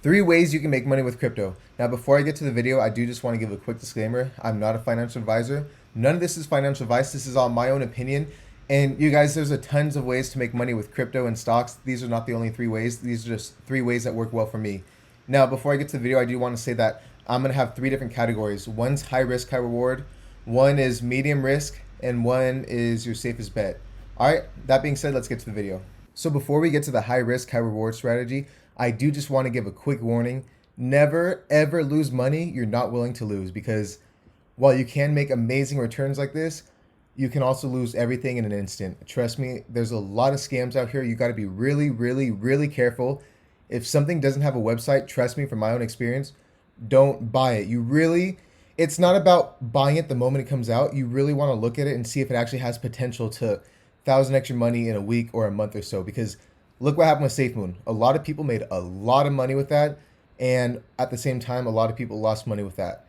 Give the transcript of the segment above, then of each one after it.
Three ways you can make money with crypto. Now, before I get to the video, I do just want to give a quick disclaimer. I'm not a financial advisor. None of this is financial advice. This is all my own opinion. And you guys, there's a tons of ways to make money with crypto and stocks. These are not the only three ways. These are just three ways that work well for me. Now, before I get to the video, I do want to say that I'm going to have three different categories. One's high risk, high reward. One is medium risk, and one is your safest bet. All right, that being said, let's get to the video. So before we get to the high risk, high reward strategy, I do just want to give a quick warning. Never, ever lose money you're not willing to lose, because while you can make amazing returns like this, you can also lose everything in an instant. Trust me, there's a lot of scams out here. You got to be really, really, really careful. If something doesn't have a website, trust me from my own experience, don't buy it. It's not about buying it the moment it comes out. You really want to look at it and see if it actually has potential to thousand extra money in a week or a month or so. Because look what happened with SafeMoon. A lot of people made a lot of money with that, and at the same time, a lot of people lost money with that.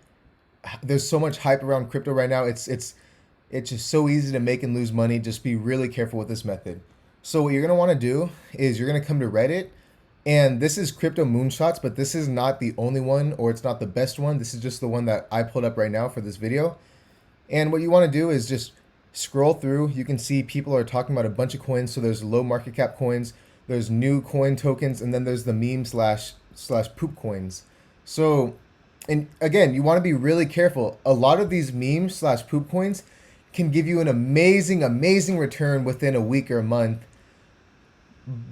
There's so much hype around crypto right now. It's just so easy to make and lose money. Just be really careful with this method. So what you're gonna want to do is you're gonna come to Reddit, and this is Crypto Moonshots, but this is not the only one, or it's not the best one. This is just the one that I pulled up right now for this video. And what you want to do is just scroll through. You can see people are talking about a bunch of coins. So there's low market cap coins, there's new coin tokens, and then there's the meme slash poop coins. So, and again, you want to be really careful. A lot of these meme slash poop coins can give you an amazing return within a week or a month,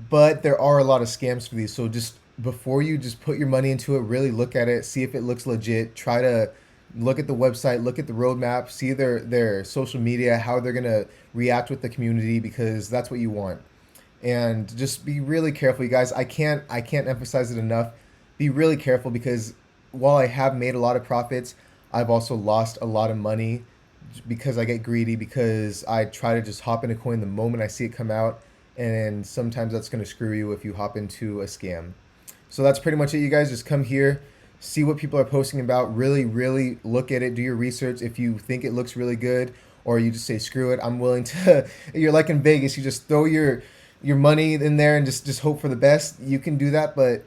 but there are a lot of scams for these. So just before you just put your money into it, really look at it, see if it looks legit. Try to look at the website, look at the roadmap, see their social media, how they're gonna react with the community, because that's what you want. And just be really careful, you guys. I can't emphasize it enough. Be really careful, because while I have made a lot of profits, I've also lost a lot of money because I get greedy, because I try to just hop in a coin the moment I see it come out, and sometimes that's going to screw you if you hop into a scam. So that's pretty much it, you guys. Just come here, see what people are posting about, really, really look at it, do your research. If you think it looks really good, or you just say screw it, I'm willing to you're like in Vegas, you just throw your money in there and just hope for the best. You can do that, but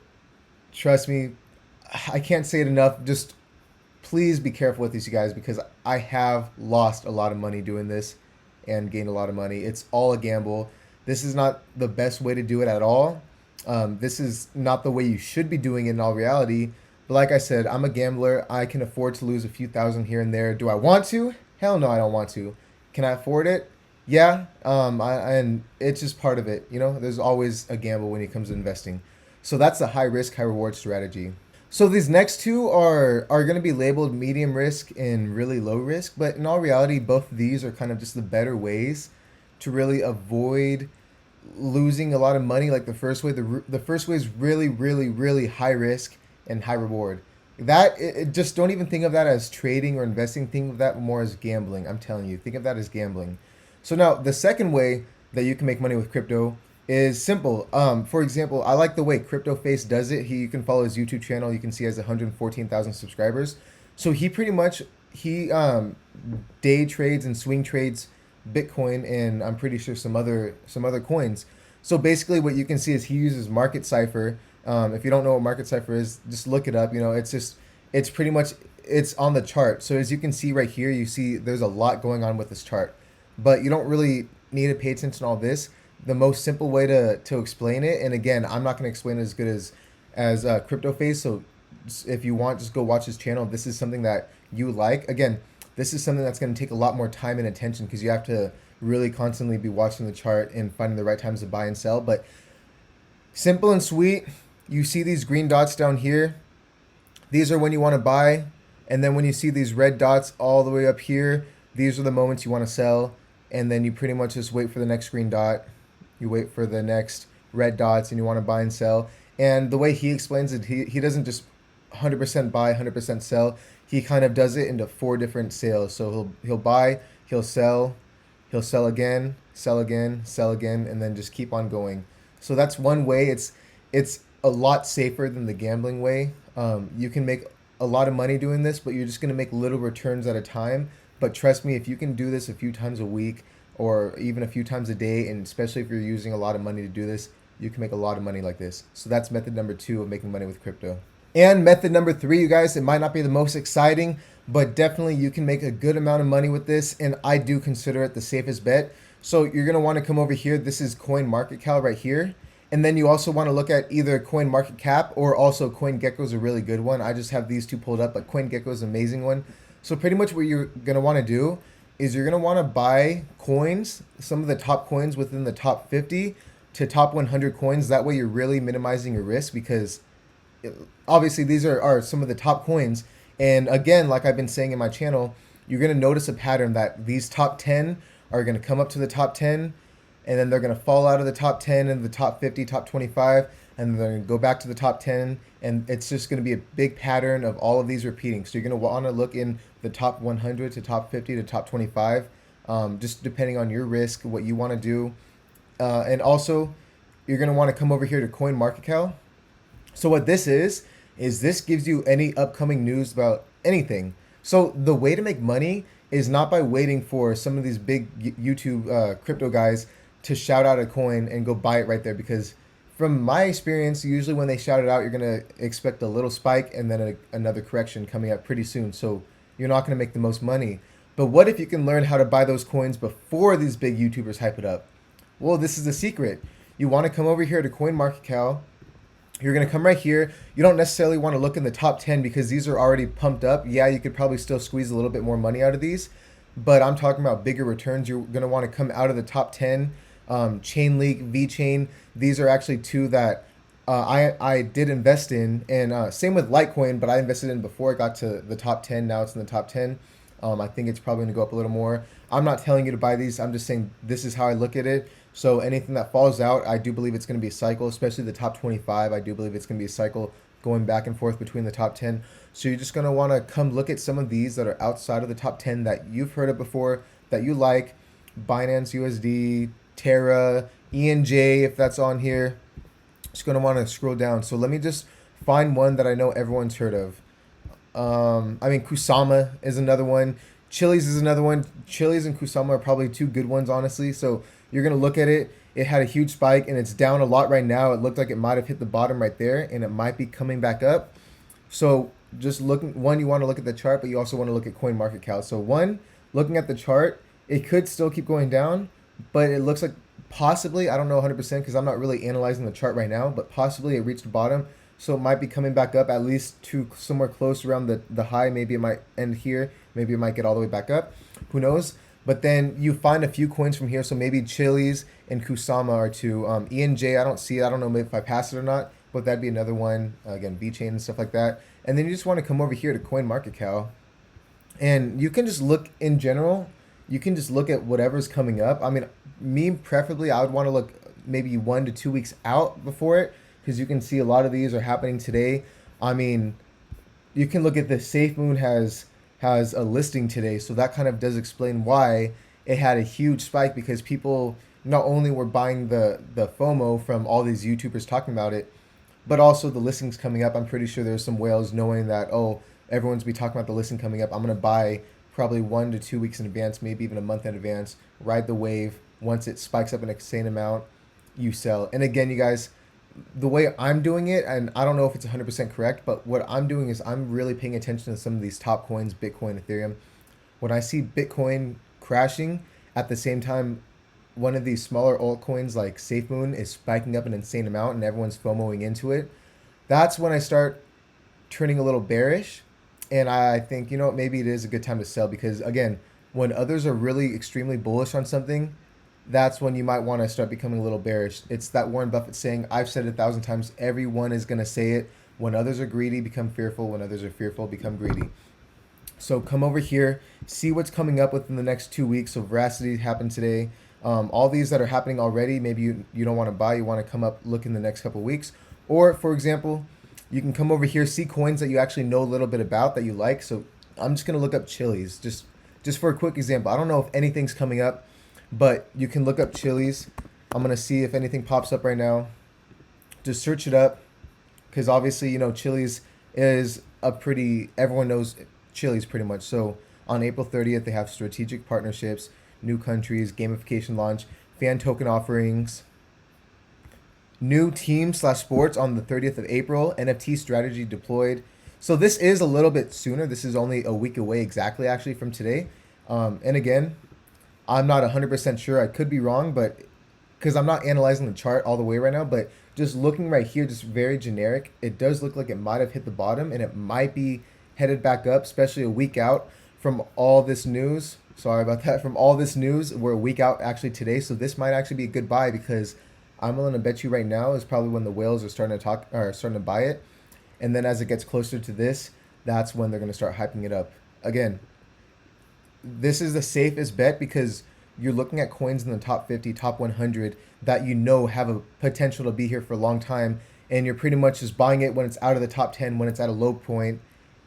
trust me, I can't say it enough. Just please be careful with these, you guys, because I have lost a lot of money doing this and gained a lot of money. It's all a gamble. This is not the best way to do it at all. This is not the way you should be doing it in all reality. But like I said, I'm a gambler. I can afford to lose a few thousand here and there. Do I want to? Hell no, I don't want to. Can I afford it? Yeah. And it's just part of it. You know, there's always a gamble when it comes to investing. So that's a high risk, high reward strategy. So these next two are going to be labeled medium risk and really low risk, but in all reality, both of these are kind of just the better ways to really avoid losing a lot of money. Like the first way, the first way is really, really, really high risk and high reward. Just don't even think of that as trading or investing. Think of that more as gambling. I'm telling you, think of that as gambling. So now the second way that you can make money with crypto is simple. For example, I like the way Crypto Face does it. You can follow his YouTube channel. You can see he has 114,000 subscribers. So he pretty much day trades and swing trades Bitcoin, and I'm pretty sure some other coins. So basically, what you can see is he uses Market Cipher. If you don't know what Market Cipher is, just look it up. You know, it's pretty much it's on the chart. So as you can see right here, you see there's a lot going on with this chart, but you don't really need to pay attention to all this. The most simple way to explain it, and again, I'm not going to explain it as good as Crypto Face. So if you want, just go watch his channel. This is something that you like. Again, this is something that's going to take a lot more time and attention, because you have to really constantly be watching the chart and finding the right times to buy and sell. But simple and sweet. You see these green dots down here. These are when you want to buy. And then when you see these red dots all the way up here, these are the moments you want to sell. And then you pretty much just wait for the next green dot. You wait for the next red dots, and you want to buy and sell. And the way he explains it, he doesn't just 100% buy, 100% sell. He kind of does it into four different sales. So he'll buy, he'll sell again, sell again, sell again, and then just keep on going. So that's one way. It's a lot safer than the gambling way. You can make a lot of money doing this, but you're just going to make little returns at a time. But trust me, if you can do this a few times a week or even a few times a day, and especially if you're using a lot of money to do this, you can make a lot of money like this. So that's method number 2 of making money with crypto. And method number 3, you guys, it might not be the most exciting, but definitely you can make a good amount of money with this, and I do consider it the safest bet. So you're going to want to come over here. This is CoinMarketCap right here. And then you also want to look at either CoinMarketCap or also CoinGecko is a really good one. I just have these two pulled up, but CoinGecko is an amazing one. So pretty much what you're going to want to do is you're going to want to buy coins, some of the top coins within the top 50 to top 100 coins. That way you're really minimizing your risk, because obviously these are some of the top coins. And again, like I've been saying in my channel, you're going to notice a pattern that these top 10 are going to come up to the top 10, and then they're going to fall out of the top 10 and the top 50, top 25, and they're going to go back to the top 10. And it's just going to be a big pattern of all of these repeating. So you're going to want to look in the top 100 to top 50 to top 25, just depending on your risk, what you want to do. And also, you're going to want to come over here to CoinMarketCap. So what this is this gives you any upcoming news about anything. So the way to make money is not by waiting for some of these big YouTube crypto guys to shout out a coin and go buy it right there, because from my experience, usually when they shout it out, you're going to expect a little spike and then another correction coming up pretty soon. So you're not going to make the most money. But what if you can learn how to buy those coins before these big YouTubers hype it up? Well, this is the secret. You want to come over here to CoinMarketCap. You're going to come right here. You don't necessarily want to look in the top 10 because these are already pumped up. Yeah, you could probably still squeeze a little bit more money out of these, but I'm talking about bigger returns. You're going to want to come out of the top 10. Chainlink, VeChain, these are actually two that I did invest in. And same with Litecoin, but I invested in before it got to the top 10. Now it's in the top 10. I think it's probably going to go up a little more. I'm not telling you to buy these. I'm just saying this is how I look at it. So anything that falls out, I do believe it's going to be a cycle, especially the top 25. I do believe it's going to be a cycle going back and forth between the top 10. So you're just going to want to come look at some of these that are outside of the top 10 that you've heard of before, that you like. Binance USD, Terra, ENJ, if that's on here. Just going to want to scroll down. So let me just find one that I know everyone's heard of. Kusama is another one. Chiliz is another one. Chiliz and Kusama are probably two good ones, honestly. So you're going to look at it. It had a huge spike and it's down a lot right now. It looked like it might have hit the bottom right there and it might be coming back up. So just looking, you want to look at the chart, but you also want to look at CoinMarketCap. So looking at the chart, it could still keep going down, but it looks like possibly, I don't know 100% because I'm not really analyzing the chart right now, but possibly it reached the bottom. So it might be coming back up at least to somewhere close around the high. Maybe it might end here. Maybe it might get all the way back up. Who knows? But then you find a few coins from here. So maybe Chiliz and Kusama are two. ENJ, I don't see it. I don't know if I pass it or not, but that'd be another one. Again, VeChain and stuff like that. And then you just want to come over here to CoinMarketCap. And you can just look in general. You can just look at whatever's coming up. I mean, me preferably, I would want to look maybe 1 to 2 weeks out before it, because you can see a lot of these are happening today. I mean, you can look at the SafeMoon has a listing today, so that kind of does explain why it had a huge spike, because people not only were buying the FOMO from all these YouTubers talking about it, but also the listings coming up. I'm pretty sure there's some whales knowing that, oh, everyone's be talking about the listing coming up. I'm going to buy probably 1 to 2 weeks in advance, maybe even a month in advance, ride the wave. Once it spikes up an insane amount, you sell. And again, you guys, the way I'm doing it, and I don't know if it's 100% correct, but what I'm doing is I'm really paying attention to some of these top coins, Bitcoin, Ethereum. When I see Bitcoin crashing, at the same time, one of these smaller altcoins like SafeMoon is spiking up an insane amount and everyone's FOMOing into it, that's when I start turning a little bearish. And I think, maybe it is a good time to sell, because again, when others are really extremely bullish on something, that's when you might want to start becoming a little bearish. It's that Warren Buffett saying, I've said it 1,000 times, everyone is going to say it. When others are greedy, become fearful. When others are fearful, become greedy. So come over here, see what's coming up within the next 2 weeks. So Veracity happened today. All these that are happening already, maybe you don't want to buy, you want to come up, look in the next couple of weeks. Or for example, you can come over here, see coins that you actually know a little bit about that you like. So I'm just going to look up Chiliz, just for a quick example. I don't know if anything's coming up, but you can look up Chiliz. I'm going to see if anything pops up right now. Just search it up, because obviously, Chiliz is everyone knows Chiliz pretty much. So on April 30th, they have strategic partnerships, new countries, gamification launch, fan token offerings. New team slash sports on the 30th of April. NFT strategy deployed. So this is a little bit sooner. This is only a week away exactly, actually, from today. And again, I'm not 100% sure. I could be wrong, but because I'm not analyzing the chart all the way right now, but just looking right here, just very generic, it does look like it might have hit the bottom and it might be headed back up, especially a week out from all this news. Sorry about that. From all this news, we're a week out actually today, so this might actually be a good buy because I'm willing to bet you right now is probably when the whales are starting to talk or starting to buy it, and then as it gets closer to this, that's when they're going to start hyping it up again. This is the safest bet because you're looking at coins in the top 50, top 100 that you know have a potential to be here for a long time. And you're pretty much just buying it when it's out of the top 10, when it's at a low point,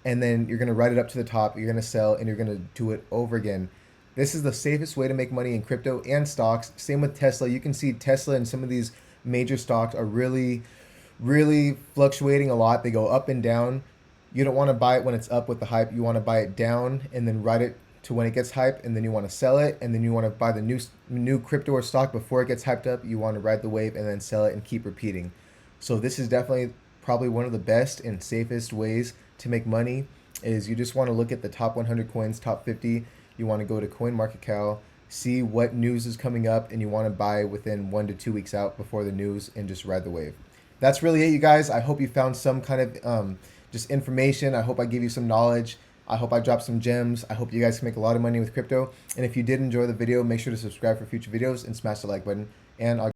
and then you're going to ride it up to the top, you're going to sell, and you're going to do it over again. This is the safest way to make money in crypto and stocks. Same with Tesla. You can see Tesla and some of these major stocks are really fluctuating a lot. They go up and down. You don't want to buy it when it's up with the hype. You want to buy it down and then ride it to when it gets hype, and then you want to sell it, and then you want to buy the new crypto or stock before it gets hyped up. You want to ride the wave and then sell it and keep repeating. So this is definitely probably one of the best and safest ways to make money. Is you just want to look at the top 100 coins, top 50. You want to go to CoinMarketCap, see what news is coming up, and you want to buy within 1 to 2 weeks out before the news and just ride the wave. That's really it, you guys. I hope you found some kind of just information. I hope I gave you some knowledge. I hope I dropped some gems. I hope you guys can make a lot of money with crypto. And if you did enjoy the video, make sure to subscribe for future videos and smash the like button. And I'll